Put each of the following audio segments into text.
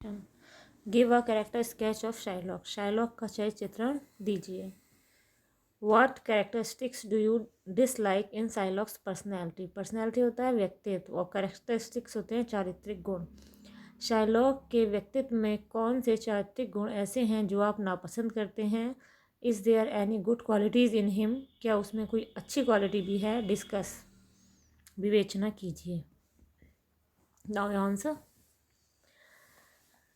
Give a character sketch of Shylock. Shylock का चरित्र चित्रण दीजिए। What characteristics do you dislike in Shylock's personality. Personality होता है व्यक्तित्व और कैरेक्टरिस्टिक्स होते हैं चारित्रिक गुण। शाइलॉक के व्यक्तित्व में कौन से चारित्रिक गुण ऐसे हैं जो आप नापसंद करते हैं। Is there any good qualities in him. क्या उसमें कोई अच्छी क्वालिटी भी है। डिस्कस, विवेचना कीजिए। Now answer.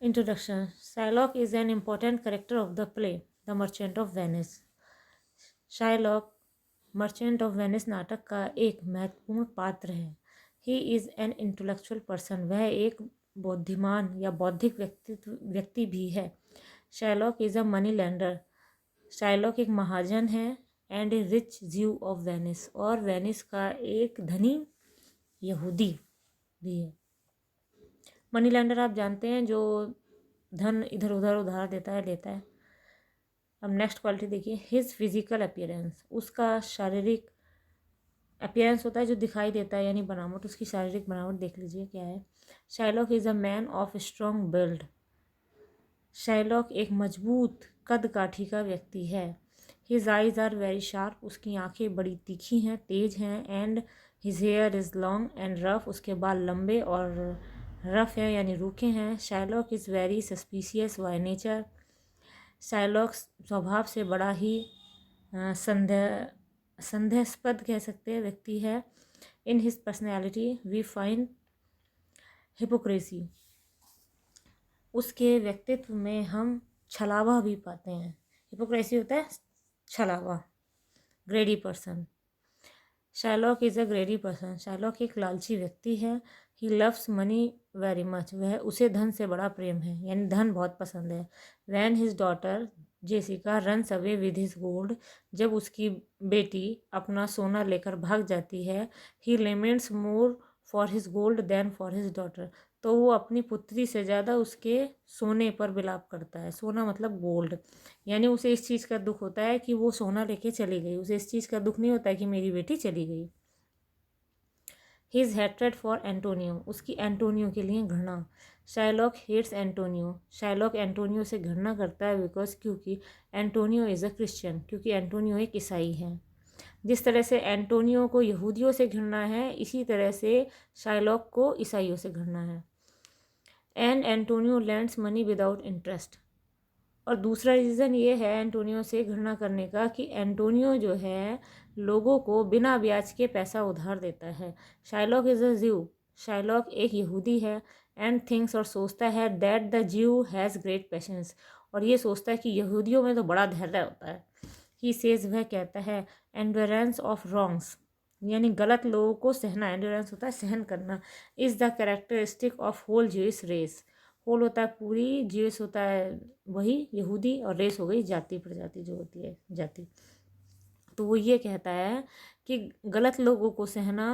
Introduction. Shylock is an important character of the play the merchant of Venice. Shylock merchant of Venice नाटक का एक महत्वपूर्ण पात्र है। He is an intellectual person. वह एक बुद्धिमान या बौद्धिक व्यक्ति भी है। Shylock is a money lender. Shylock एक महाजन है। एंड ए रिच ज्यू ऑफ वेनिस। और वेनिस का एक धनी यहूदी भी है। मनी लैंडर आप जानते हैं, जो धन इधर उधर उधार देता है, लेता है। अब नेक्स्ट क्वालिटी देखिए। His physical appearance. उसका शारीरिक अपीयरेंस होता है जो दिखाई देता है, यानी बनावट। उसकी शारीरिक बनावट देख लीजिए क्या है। Shylock is a man of strong build. Shylock एक मजबूत कद काठी का व्यक्ति है। His eyes are very sharp. उसकी आंखें बड़ी तीखी हैं, तेज हैं। And his here is long and rough. उसके बाल लंबे और रफ हैं, यानी रूखे हैं। Shylock is very suspicious by nature. Shylock स्वभाव से बड़ा ही संदेहास्पद कह सकते हैं व्यक्ति है। In his personality we find hypocrisy. उसके व्यक्तित्व में हम छलावा भी पाते हैं। हिपोक्रेसी होता है छलावा। ग्रेडी person. Shylock is a ग्रेडी person. Shylock एक लालची व्यक्ति है। He loves money very much. उसे धन से बड़ा प्रेम है, यानी धन बहुत पसंद है। When his daughter Jessica runs away with his gold. जब उसकी बेटी अपना सोना लेकर भाग जाती है। He laments more for his gold than for his daughter. तो वो अपनी पुत्री से ज़्यादा उसके सोने पर विलाप करता है। सोना मतलब गोल्ड, यानी उसे इस चीज़ का दुख होता है कि वो सोना लेके चली गई। उसे इस चीज़ का दुख नहीं होता है कि मेरी बेटी चली गई। His hatred for Antonio. उसकी एंटोनियो के लिए घृणा। Shylock hates Antonio. Shylock Antonio से घृणा करता है क्योंकि एंटोनियो इज़ अ क्रिश्चियन। क्योंकि एंटोनियो एक ईसाई है। जिस तरह से एंटोनियो को यहूदियों से घृणा है, इसी तरह से शाइलॉक को ईसाइयों से घृणा है। And Antonio lands money without interest. और दूसरा रीज़न ये है एंटोनियो से घृणा करने का कि एंटोनियो जो है लोगों को बिना ब्याज के पैसा उधार देता है। शाइलॉक इज़ अ ज्यू। शाइलॉक एक यहूदी है। एंड थिंक्स, और सोचता है, दैट द ज्यू हैज़ ग्रेट पेशेंस। और ये सोचता है कि यहूदियों में तो बड़ा धैर्य होता है। ही सेज, वह कहता है, एंड्योरेंस ऑफ रॉन्ग्स, यानी गलत लोगों को सहना। एंड्योरेंस होता है सहन करना। Is the characteristic of whole Jewish race. Whole होता है पूरी, ज्यूइश होता है वही यहूदी, और रेस हो गई जाति, प्रजाति जो होती है जाति। तो वो ये कहता है कि गलत लोगों को सहना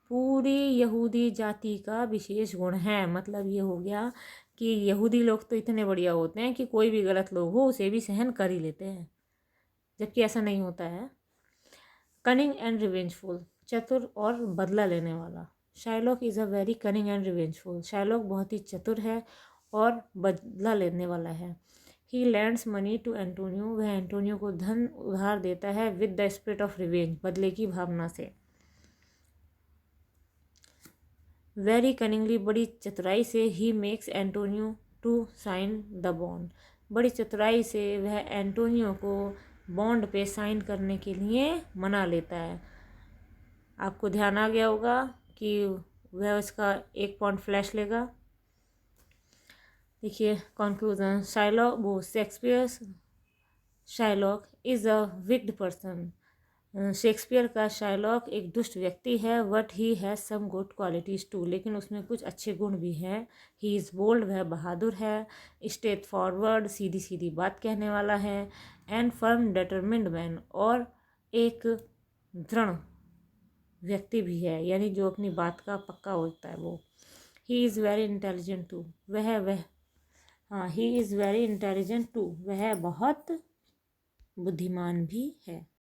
पूरी यहूदी जाति का विशेष गुण है। मतलब ये हो गया कि यहूदी लोग तो इतने बढ़िया होते हैं कि कोई भी गलत लोग हो उसे भी सहन कर ही लेते हैं, जबकि ऐसा नहीं होता है। कनिंग एंड रिवेंजफुल, चतुर और बदला लेने वाला। Shylock is a very cunning and revengeful. Shylock बहुत ही चतुर है और बदला लेने वाला है। He lends money to Antonio. वह एंटोनियो को धन उधार देता है with the spirit of revenge, बदले की भावना से। वेरी कनिंगली, बड़ी चतुराई से। He makes Antonio to sign the bond. बड़ी चतुराई से वह एंटोनियो को बॉन्ड पे साइन करने के लिए मना लेता है। आपको ध्यान आ गया होगा कि वह उसका 1 पॉइंट फ्लैश लेगा। देखिए conclusion. Shylock is a wicked person. Shakespeare का शाइलॉक एक दुष्ट व्यक्ति है। But he has some good qualities too, लेकिन उसमें कुछ अच्छे गुण भी हैं। ही इज़ बोल्ड, वह बहादुर है। स्ट्रेट फॉरवर्ड, सीधी सीधी बात कहने वाला है। एंड फर्म डिटरमिन्ड मैन, और एक दृढ़ व्यक्ति भी है, यानी जो अपनी बात का पक्का होता है वो। He is very intelligent too. He is very intelligent too. वह बहुत बुद्धिमान भी है।